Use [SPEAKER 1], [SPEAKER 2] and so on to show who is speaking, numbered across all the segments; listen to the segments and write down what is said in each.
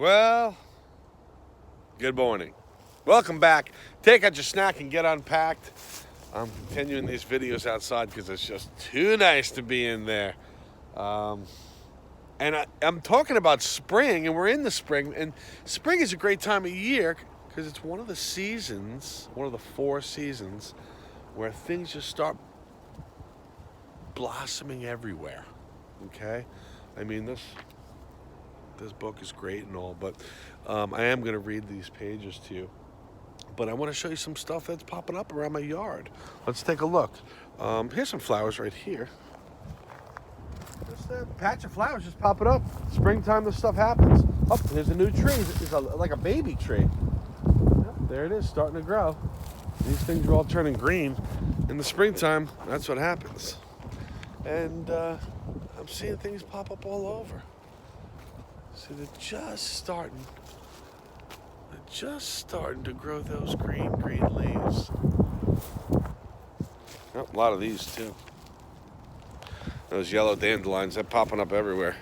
[SPEAKER 1] Well, good morning. Welcome back. Take out your snack and get unpacked. I'm continuing these videos outside because it's just too nice to be in there. I'm talking about spring, and we're in the spring. And spring is a great time of year because it's one of the seasons, one of the 4 seasons, where things just start blossoming everywhere. Okay? I mean, this book is great and all, but I am going to read these pages to you. But I want to show you some stuff that's popping up around my yard. Let's take a look. Here's some flowers right here. Just a patch of flowers just popping up. Springtime, this stuff happens. Oh, here's a new tree. It's like a baby tree. Yep, there it is, starting to grow. These things are all turning green. In the springtime, that's what happens. And I'm seeing things pop up all over. See, they're just starting to grow those green leaves. Oh, a lot of these too. Those yellow dandelions, they're popping up everywhere.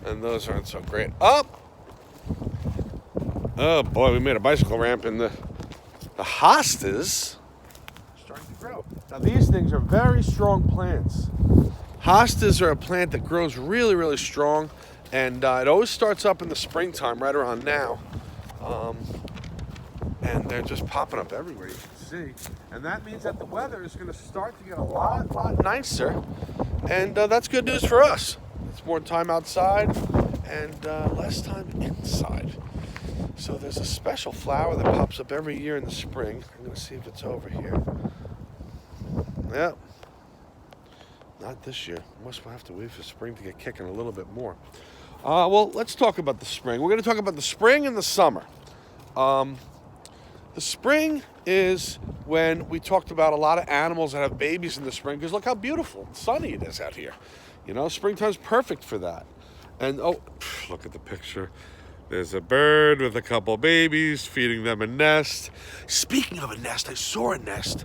[SPEAKER 1] And those aren't so great. Oh boy, we made a bicycle ramp, and the hostas starting to grow. Now these things are very strong plants. Hostas are a plant that grows really, really strong, and it always starts up in the springtime, right around now. And they're just popping up everywhere, you can see. And that means that the weather is going to start to get a lot nicer. And that's good news for us. It's more time outside and less time inside. So there's a special flower that pops up every year in the spring. I'm going to see if it's over here. Yep. Not this year. Must have to wait for spring to get kicking a little bit more. Well, let's talk about the spring. We're going to talk about the spring and the summer. The spring is when we talked about a lot of animals that have babies in the spring, because look how beautiful and sunny it is out here. You know, springtime's perfect for that. And oh, look at the picture. There's a bird with a couple babies, feeding them a nest. Speaking of a nest, I saw a nest.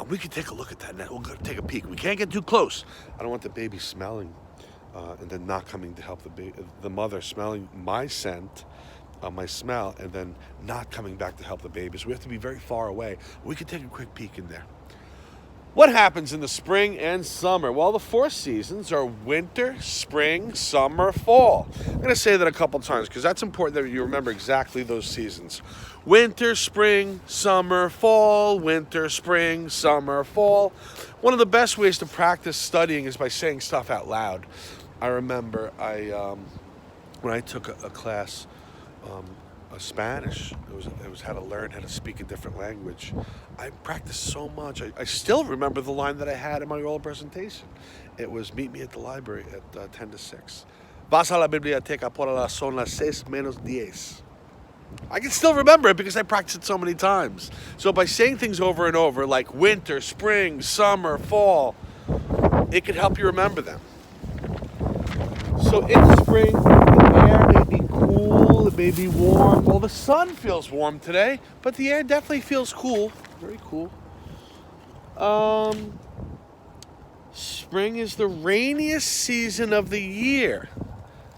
[SPEAKER 1] We could take a look at that nest. We'll go take a peek. We can't get too close. I don't want the baby smelling and then not coming to help the mother smelling my scent. My smell, and then not coming back to help the babies. We have to be very far away. We could take a quick peek in there. What happens in the spring and summer? Well, the 4 seasons are winter, spring, summer, fall. I'm going to say that a couple times because that's important that you remember exactly those seasons. Winter, spring, summer, fall. Winter, spring, summer, fall. One of the best ways to practice studying is by saying stuff out loud. I remember when I took a class Spanish. It was how to learn how to speak a different language. I practiced so much. I still remember the line that I had in my oral presentation. It was, meet me at the library at 10 to 6. Vas a la biblioteca por las son las 6 menos 10. I can still remember it because I practiced it so many times. So by saying things over and over, like winter, spring, summer, fall, it can help you remember them. So in spring, the air may be cool, it may be warm. Well, the sun feels warm today, but the air definitely feels cool. Very cool. Spring is the rainiest season of the year.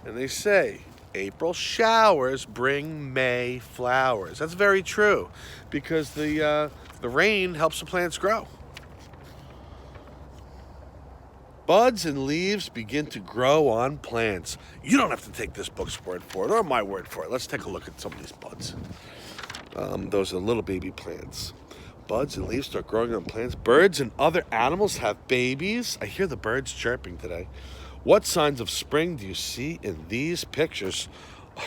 [SPEAKER 1] And they say, April showers bring May flowers. That's very true, because the rain helps the plants grow. Buds and leaves begin to grow on plants. You don't have to take this book's word for it or my word for it. Let's take a look at some of these buds. Those are little baby plants. Buds and leaves start growing on plants. Birds and other animals have babies. I hear the birds chirping today. What signs of spring do you see in these pictures?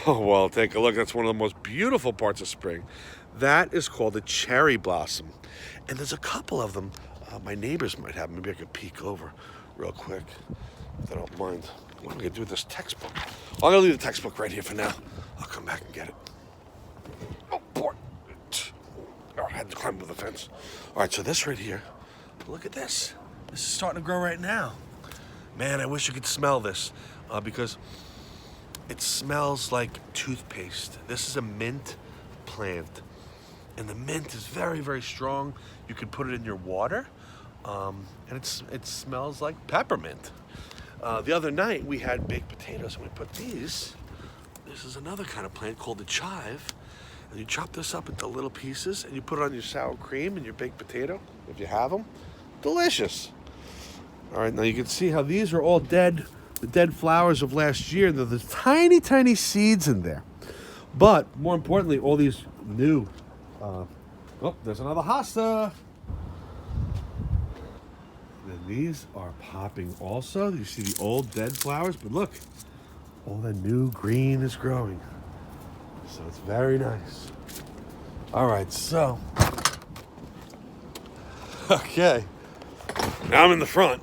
[SPEAKER 1] Oh, well, take a look. That's one of the most beautiful parts of spring. That is called a cherry blossom. And there's a couple of them. My neighbors might have. Maybe I could peek over real quick, if they don't mind. What am I going to do with this textbook? Well, I'm going to leave the textbook right here for now. I'll come back and get it. Oh, boy. Oh, I had to climb over the fence. All right, so this right here, look at this. This is starting to grow right now. Man, I wish you could smell this because it smells like toothpaste. This is a mint plant, and the mint is very, very strong. You can put it in your water. And it smells like peppermint. The other night we had baked potatoes, and we put these this is another kind of plant called the chive. And you chop this up into little pieces and you put it on your sour cream and your baked potato, if you have them. Delicious. All right, now you can see how these are all dead, the dead flowers of last year. There's tiny, tiny seeds in there. But more importantly, all these new, oh, there's another hosta. And these are popping also. You see the old dead flowers, but look, all the new green is growing. So it's very nice. All right, so, okay. Now I'm in the front.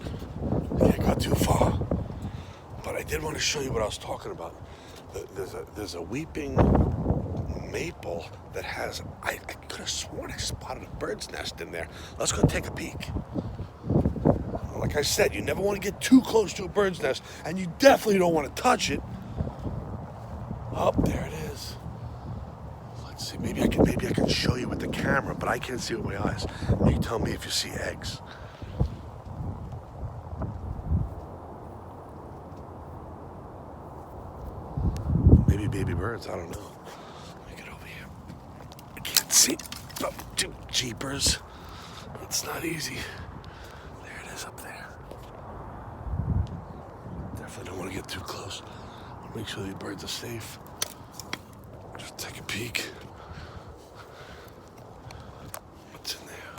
[SPEAKER 1] I can't go too far. But I did want to show you what I was talking about. There's a weeping maple that has, I could have sworn I spotted a bird's nest in there. Let's go take a peek. Like I said, you never want to get too close to a bird's nest, and you definitely don't want to touch it. Oh, there it is. Let's see, maybe I can show you with the camera, but I can't see with my eyes. You tell me if you see eggs. Maybe baby birds, I don't know. Let me get over here. I can't see. Oh, jeepers. It's not easy. There it is up there. Definitely don't want to get too close. Make sure the birds are safe. Just take a peek. What's in there?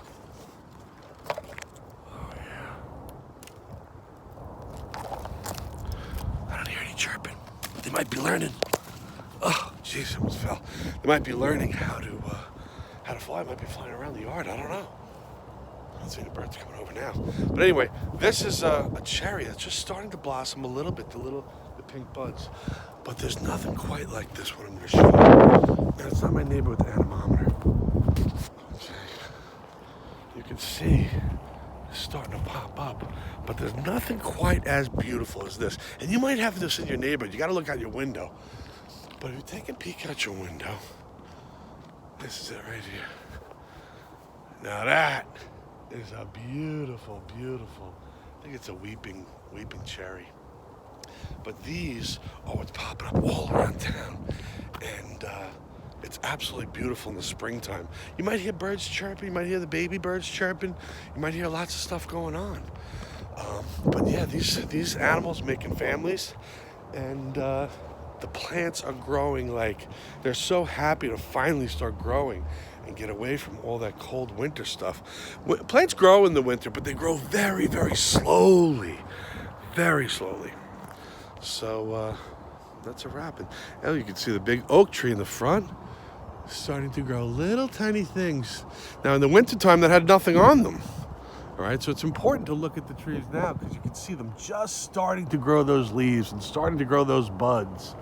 [SPEAKER 1] Oh, yeah. I don't hear any chirping. They might be learning. Oh, jeez, almost fell. They might be learning how to fly. Might be flying around the yard. I don't know. I don't see the birds coming over now. But anyway, this is a cherry that's just starting to blossom a little bit, the pink buds. But there's nothing quite like this one I'm going to show you. Now, it's not my neighbor with the anemometer. Okay. You can see it's starting to pop up. But there's nothing quite as beautiful as this. And you might have this in your neighborhood. You got to look out your window. But if you take a peek out your window, this is it right here. Now that is a beautiful, beautiful, I think it's a weeping cherry. But these are what's popping up all around town. And it's absolutely beautiful in the springtime. You might hear birds chirping, you might hear the baby birds chirping, you might hear lots of stuff going on. But yeah, these animals making families, and the plants are growing like they're so happy to finally start growing and get away from all that cold winter stuff. Plants grow in the winter, but they grow very, very slowly. Very slowly. So that's a wrap. And now you can see the big oak tree in the front starting to grow little tiny things. Now in the wintertime that had nothing on them. All right, so it's important to look at the trees now because you can see them just starting to grow those leaves and starting to grow those buds.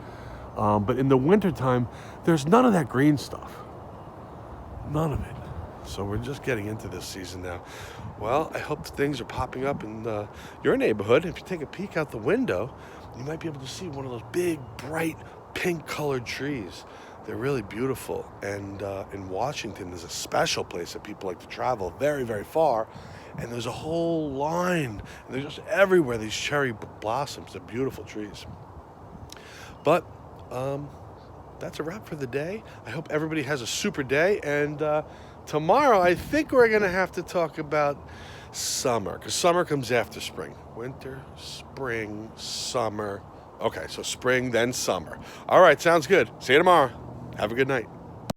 [SPEAKER 1] But in the wintertime, there's none of that green stuff. None of it. So we're just getting into this season now. Well, I hope things are popping up in your neighborhood. If you take a peek out the window, you might be able to see one of those big, bright, pink-colored trees. They're really beautiful. And in Washington, there's a special place that people like to travel very, very far. And there's a whole line. And they're just everywhere, these cherry blossoms. They're beautiful trees. But that's a wrap for the day. I hope everybody has a super day. And tomorrow, I think we're going to have to talk about summer, because summer comes after spring. Winter, spring, summer. Okay, so spring, then summer. All right, sounds good. See you tomorrow. Have a good night.